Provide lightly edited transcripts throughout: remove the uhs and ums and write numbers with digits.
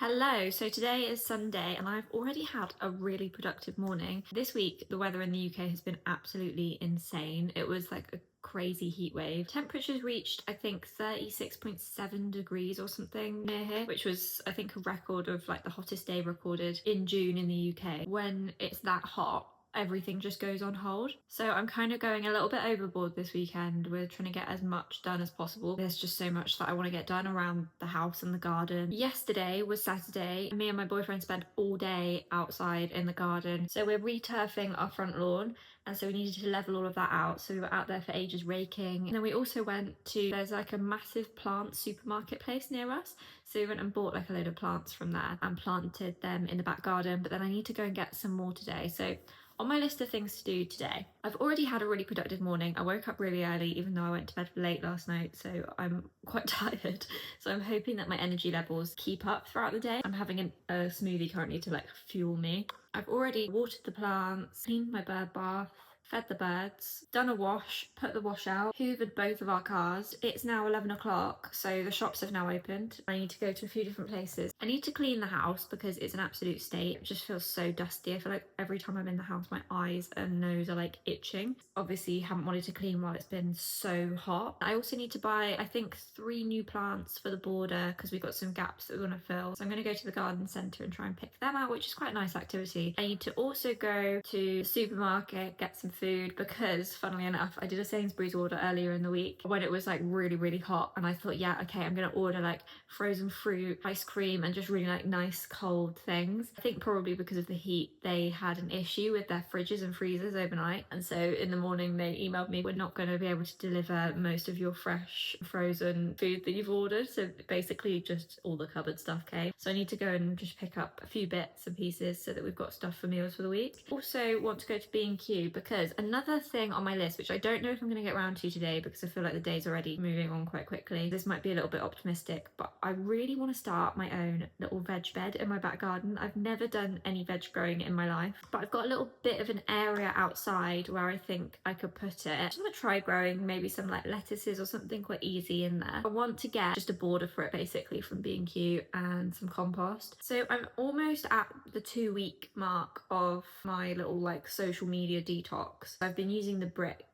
Hello, so today is Sunday and I've already had a really productive morning. This week, the weather in the UK has been absolutely insane. It was like a crazy heat wave. Temperatures reached, I think, 36.7 degrees or something near here, which was, I think, a record of like the hottest day recorded in June in the UK. When it's that hot, everything just goes on hold. So I'm kind of going a little bit overboard this weekend. We're trying to get as much done as possible. There's just so much that I want to get done around the house and the garden. Yesterday was Saturday. Me and my boyfriend spent all day outside in the garden. So we're returfing our front lawn, and so we needed to level all of that out. So we were out there for ages raking. And then we also went to, there's like a massive plant supermarket place near us. So we went and bought like a load of plants from there and planted them in the back garden. But then I need to go and get some more today. So on my list of things to do today, I've already had a really productive morning. I woke up really early, even though I went to bed late last night, so I'm quite tired. So I'm hoping that my energy levels keep up throughout the day. I'm having a smoothie currently to like fuel me. I've already watered the plants, cleaned my bird bath, fed the birds, done a wash, put the wash out, hoovered both of our cars. It's now 11 o'clock, so the shops have now opened. I need to go to a few different places. I need to clean the house because it's an absolute state. It just feels so dusty. I feel like every time I'm in the house, my eyes and nose are like itching. Obviously, haven't wanted to clean while it's been so hot. I also need to buy, I think, 3 new plants for the border because we've got some gaps that we want to fill. So I'm going to go to the garden centre and try and pick them out, which is quite a nice activity. I need to also go to the supermarket, get some food, because funnily enough, I did a Sainsbury's order earlier in the week when it was like really hot, and I thought, yeah, okay, I'm gonna order like frozen fruit, ice cream, and just really like nice cold things. I think probably because of the heat they had an issue with their fridges and freezers overnight, and so in the morning they emailed me, we're not going to be able to deliver most of your fresh frozen food that you've ordered. So basically just all the cupboard stuff came, so I need to go and just pick up a few bits and pieces so that we've got stuff for meals for the week. Also want to go to B&Q because another thing on my list, which I don't know if I'm going to get around to today because I feel like the day's already moving on quite quickly. This might be a little bit optimistic, but I really want to start my own little veg bed in my back garden. I've never done any veg growing in my life, but I've got a little bit of an area outside where I think I could put it. I just want to try growing maybe some like lettuces or something quite easy in there. I want to get just a border for it basically from B&Q and some compost. So I'm almost at the 2-week mark of my little like social media detox. I've been using the brick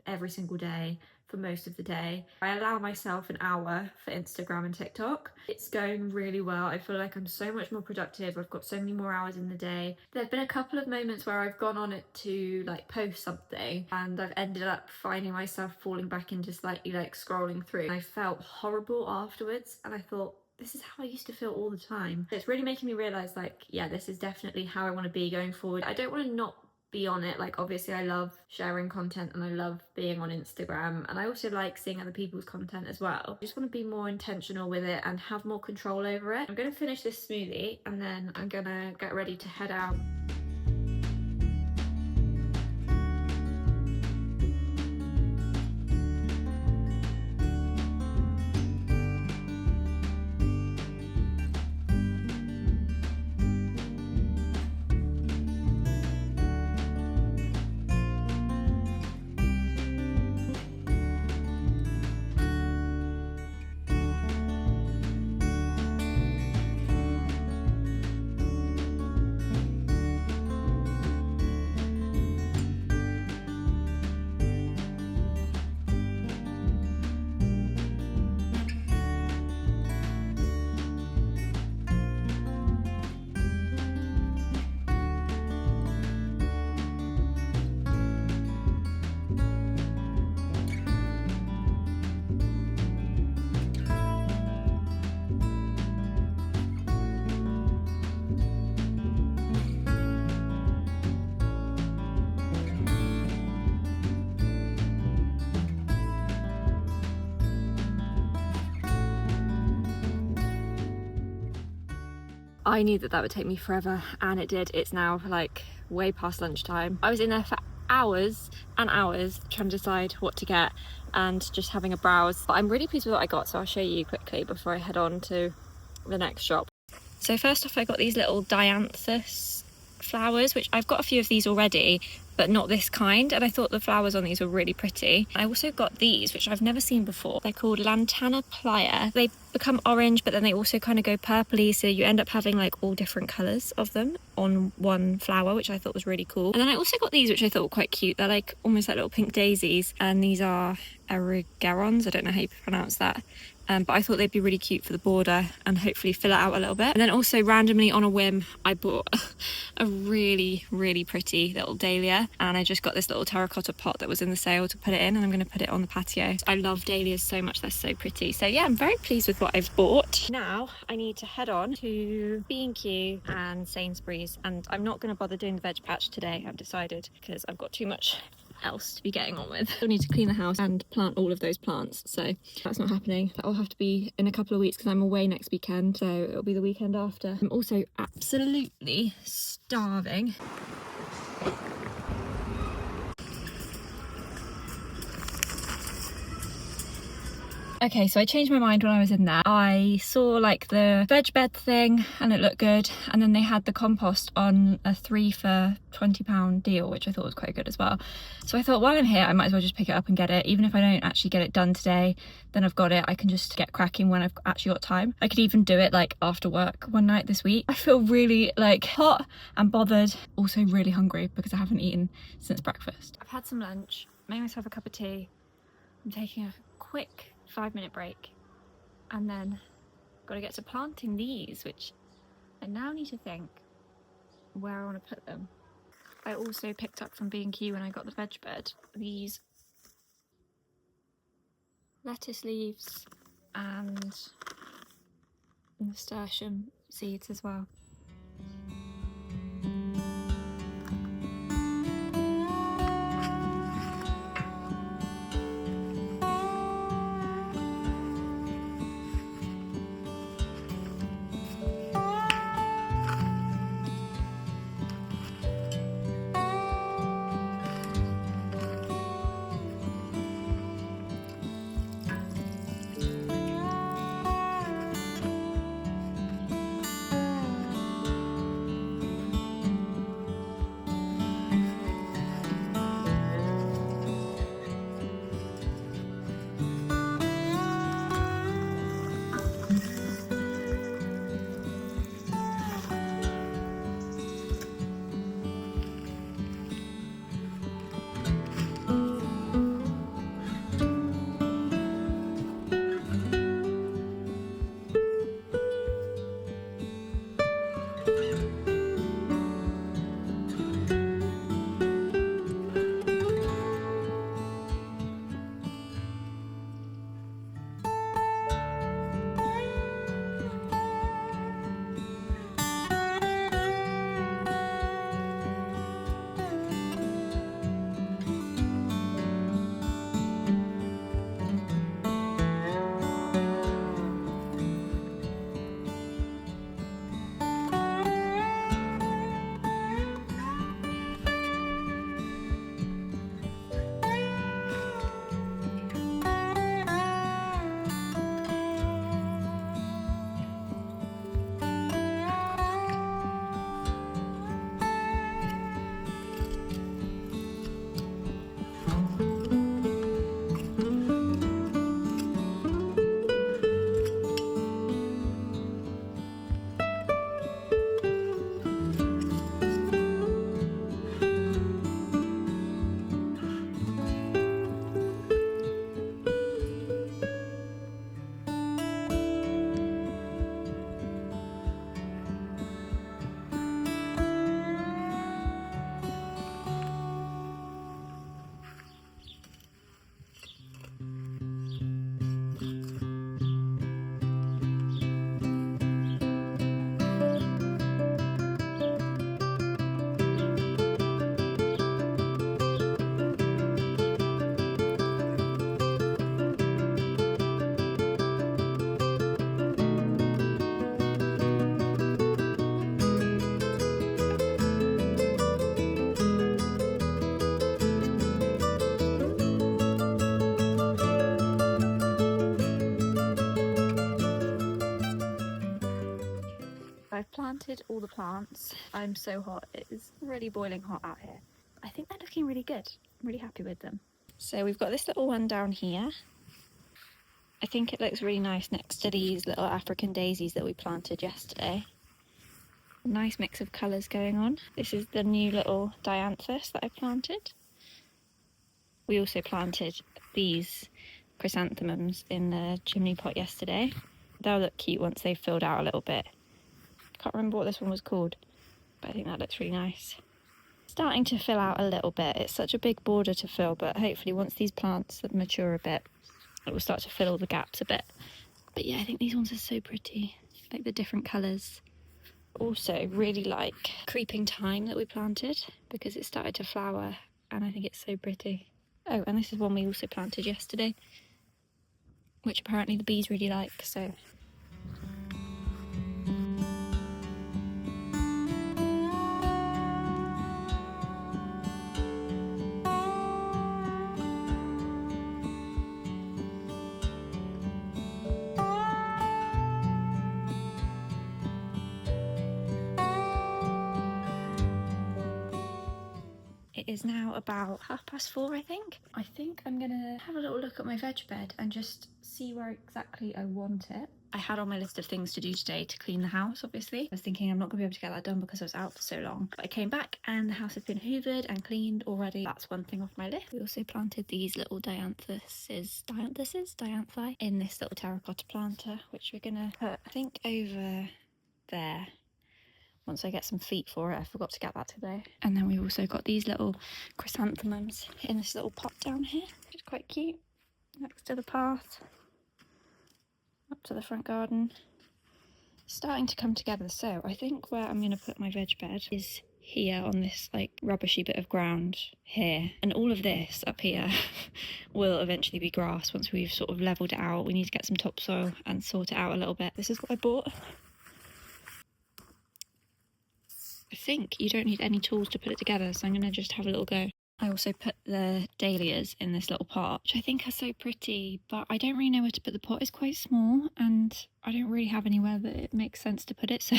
every single day for most of the day. I allow myself an hour for Instagram and TikTok. It's going really well. I feel like I'm so much more productive. I've got so many more hours in the day. There have been a couple of moments where I've gone on it to like post something and I've ended up finding myself falling back into slightly like scrolling through. I felt horrible afterwards and I thought, this is how I used to feel all the time. It's really making me realise like, yeah, this is definitely how I want to be going forward. I don't want to not be on it. Like obviously I love sharing content and I love being on Instagram, and I also like seeing other people's content as well. I just want to be more intentional with it and have more control over it. I'm going to finish this smoothie and then I'm gonna get ready to head out. I knew that would take me forever, and it did. It's now like way past lunchtime. I was in there for hours and hours trying to decide what to get and just having a browse, but I'm really pleased with what I got, so I'll show you quickly before I head on to the next shop. So first off, I got these little dianthus flowers, which I've got a few of these already, but not this kind, and I thought the flowers on these were really pretty. I also got these, which I've never seen before. They're called Lantana Playa. They become orange, but then they also kind of go purpley, so you end up having like all different colours of them on one flower, which I thought was really cool. And then I also got these, which I thought were quite cute. They're like almost like little pink daisies, and these are erigerons. I don't know how you pronounce that. But I thought they'd be really cute for the border and hopefully fill it out a little bit. And then also randomly on a whim, I bought a really, really pretty little dahlia, and I just got this little terracotta pot that was in the sale to put it in, and I'm going to put it on the patio. I love dahlias so much, they're so pretty. So yeah, I'm very pleased with what I've bought. Now I need to head on to B&Q and Sainsbury's, and I'm not going to bother doing the veg patch today, I've decided, because I've got too much else to be getting on with. I need to clean the house and plant all of those plants, so that's not happening. That'll have to be in a couple of weeks because I'm away next weekend, so it'll be the weekend after. I'm also absolutely starving. Okay, so I changed my mind when I was in there. I saw like the veg bed thing and it looked good, and then they had the compost on a 3 for £20 deal, which I thought was quite good as well. So I thought, while I'm here, I might as well just pick it up and get it. Even if I don't actually get it done today, then I've got it. I can just get cracking when I've actually got time. I could even do it like after work one night this week. I feel really like hot and bothered, also really hungry because I haven't eaten since breakfast. I've had some lunch, made myself a cup of tea. I'm taking a quick 5-minute break, and then got to get to planting these, which I now need to think where I want to put them. I also picked up from B&Q when I got the veg bed these lettuce leaves and nasturtium seeds as well. I've planted all the plants. I'm so hot. It is really boiling hot out here. I think they're looking really good. I'm really happy with them. So we've got this little one down here. I think it looks really nice next to these little African daisies that we planted yesterday. A nice mix of colours going on. This is the new little dianthus that I planted. We also planted these chrysanthemums in the chimney pot yesterday. They'll look cute once they've filled out a little bit. Can't remember what this one was called, but I think that looks really nice. Starting to fill out a little bit. It's such a big border to fill, but hopefully once these plants mature a bit, it will start to fill all the gaps a bit. But yeah, I think these ones are so pretty, like the different colours. Also really like creeping thyme that we planted because it started to flower and I think it's so pretty. Oh, and this is one we also planted yesterday, which apparently the bees really like, so. It is now about 4:30, I think. I think I'm gonna have a little look at my veg bed and just see where exactly I want it. I had on my list of things to do today to clean the house, obviously. I was thinking I'm not gonna be able to get that done because I was out for so long. But I came back and the house has been hoovered and cleaned already. That's one thing off my list. We also planted these little dianthi in this little terracotta planter, which we're gonna put, I think, over there. Once I get some feet for it. I forgot to get that today. And then we've also got these little chrysanthemums in this little pot down here, which is quite cute. Next to the path, up to the front garden. Starting to come together. So I think where I'm going to put my veg bed is here on this like rubbishy bit of ground here. And all of this up here will eventually be grass once we've sort of levelled it out. We need to get some topsoil and sort it out a little bit. This is what I bought. I think you don't need any tools to put it together, so I'm going to just have a little go. I also put the dahlias in this little pot, which I think are so pretty, but I don't really know where to put the pot. It's quite small and I don't really have anywhere that it makes sense to put it, so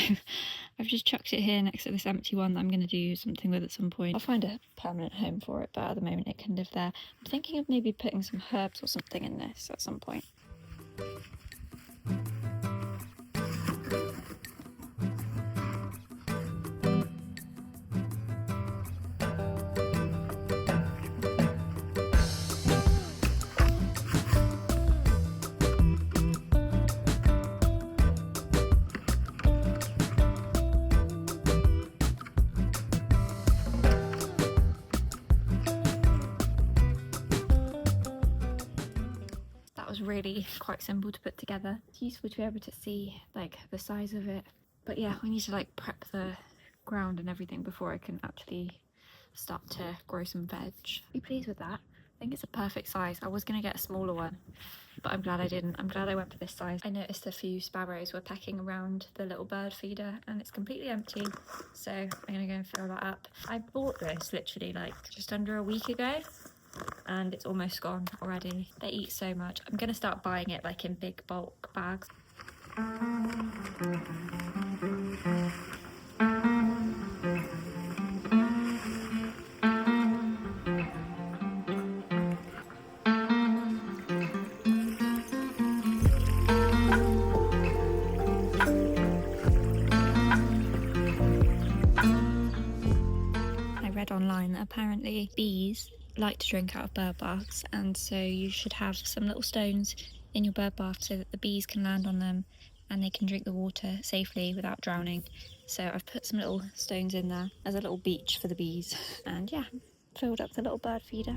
I've just chucked it here next to this empty one that I'm going to do something with at some point. I'll find a permanent home for it, but at the moment it can live there. I'm thinking of maybe putting some herbs or something in this at some point. Really quite simple to put together. It's useful to be able to see like the size of it, but yeah, we need to like prep the ground and everything before I can actually start to grow some veg. Be pleased with that. I think it's a perfect size. I was gonna get a smaller one, but I'm glad I didn't. I'm glad I went for this size. I noticed a few sparrows were pecking around the little bird feeder and it's completely empty, so I'm gonna go and fill that up. I bought this literally like just under a week ago and it's almost gone already. They eat so much. I'm gonna start buying it like in big bulk bags. I read online that apparently bees like to drink out of bird baths, and so you should have some little stones in your bird bath so that the bees can land on them and they can drink the water safely without drowning. So I've put some little stones in there as a little beach for the bees, and yeah, filled up the little bird feeder.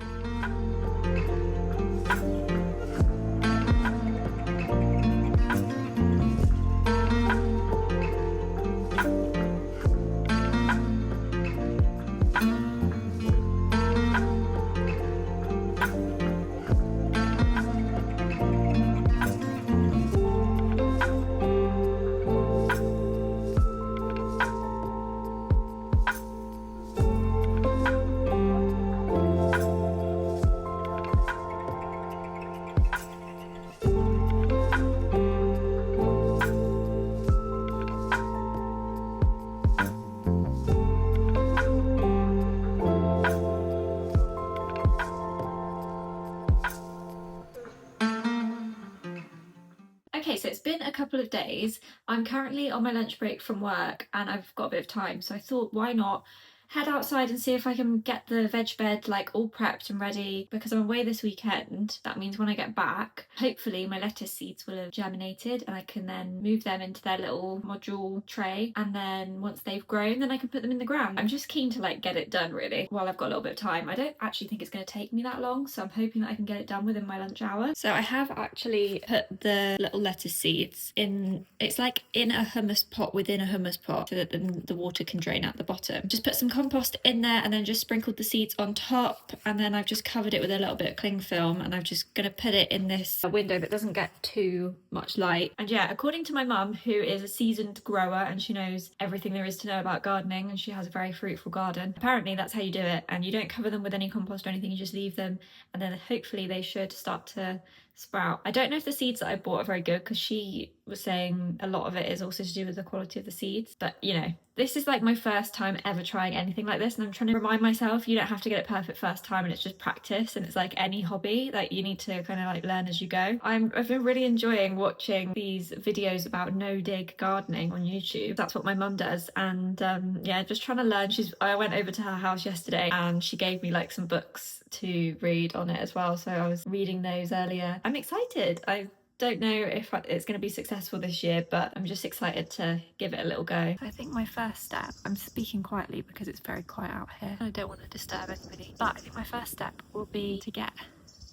couple of days. I'm currently on my lunch break from work and I've got a bit of time, so I thought, why not head outside and see if I can get the veg bed like all prepped and ready, because I'm away this weekend. That means when I get back, hopefully my lettuce seeds will have germinated and I can then move them into their little module tray, and then once they've grown then I can put them in the ground. I'm just keen to like get it done really while I've got a little bit of time. I don't actually think it's going to take me that long, so I'm hoping that I can get it done within my lunch hour. So I have actually put the little lettuce seeds in, it's like in a hummus pot within a hummus pot so that the water can drain out the bottom. Just put some compost in there and then just sprinkled the seeds on top, and then I've just covered it with a little bit of cling film, and I'm just going to put it in this window that doesn't get too much light. And yeah, according to my mum, who is a seasoned grower and she knows everything there is to know about gardening, and she has a very fruitful garden, apparently that's how you do it, and you don't cover them with any compost or anything, you just leave them, and then hopefully they should start to sprout. I don't know if the seeds that I bought are very good, because she was saying a lot of it is also to do with the quality of the seeds, but you know, this is like my first time ever trying anything like this, and I'm trying to remind myself you don't have to get it perfect first time, and it's just practice, and it's like any hobby that you need to kind of like learn as you go. I've been really enjoying watching these videos about no dig gardening on YouTube. That's what my mum does, and yeah, just trying to learn. I went over to her house yesterday and she gave me like some books to read on it as well, so I was reading those earlier. I'm excited. I don't know if it's going to be successful this year, but I'm just excited to give it a little go. I think my first step, I'm speaking quietly because it's very quiet out here and I don't want to disturb anybody, but I think my first step will be to get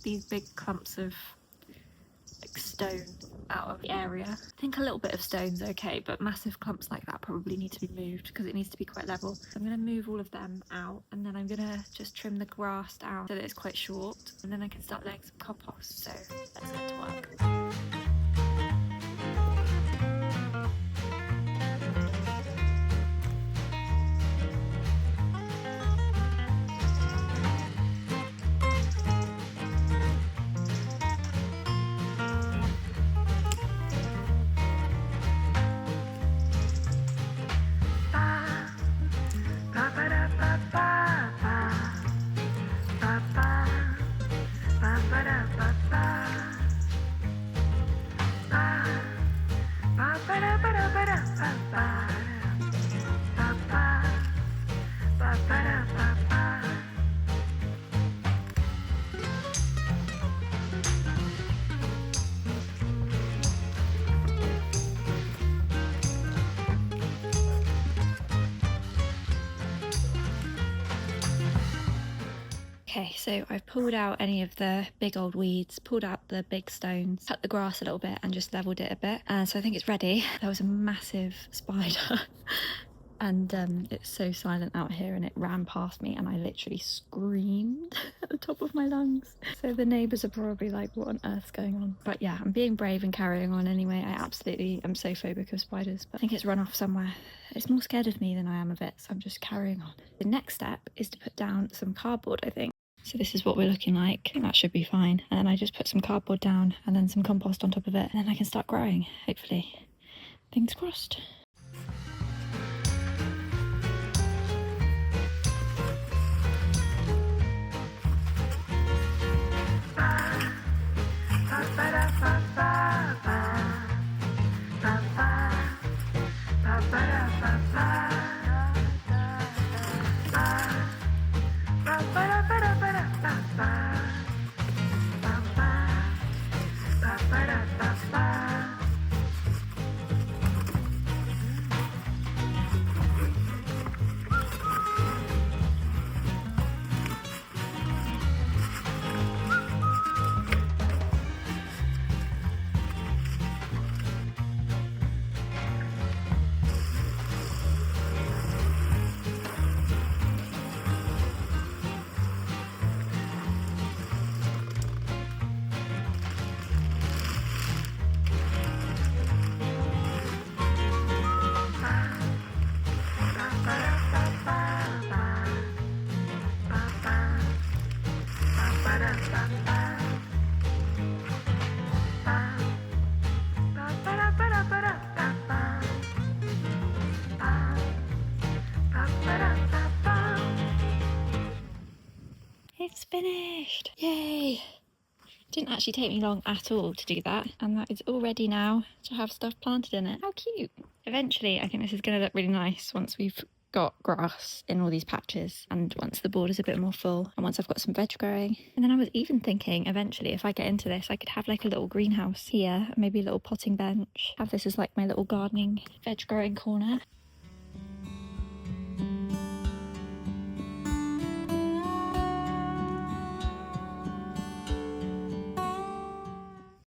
these big clumps of like stone out of the area. I think a little bit of stone's okay, but massive clumps like that probably need to be moved because it needs to be quite level. So I'm going to move all of them out, and then I'm going to just trim the grass down so that it's quite short, and then I can start laying some compost. So let's get to work. Okay, so I've pulled out any of the big old weeds, pulled out the big stones, cut the grass a little bit and just leveled it a bit. And so I think it's ready. There was a massive spider and it's so silent out here, and it ran past me and I literally screamed at the top of my lungs. So the neighbours are probably like, what on earth's going on? But yeah, I'm being brave and carrying on anyway. I absolutely am so phobic of spiders, but I think it's run off somewhere. It's more scared of me than I am of it, so I'm just carrying on. The next step is to put down some cardboard, I think. So this is what we're looking like. I think that should be fine. And then I just put some cardboard down and then some compost on top of it, and then I can start growing, hopefully. Fingers crossed. It's finished! Yay! Didn't actually take me long at all to do that, and that is all ready now to have stuff planted in it. How cute. Eventually, I think this is going to look really nice once we've got grass in all these patches, and once the border's a bit more full, and once I've got some veg growing. And then I was even thinking eventually, if I get into this, I could have like a little greenhouse here, maybe a little potting bench, have this as like my little gardening veg growing corner.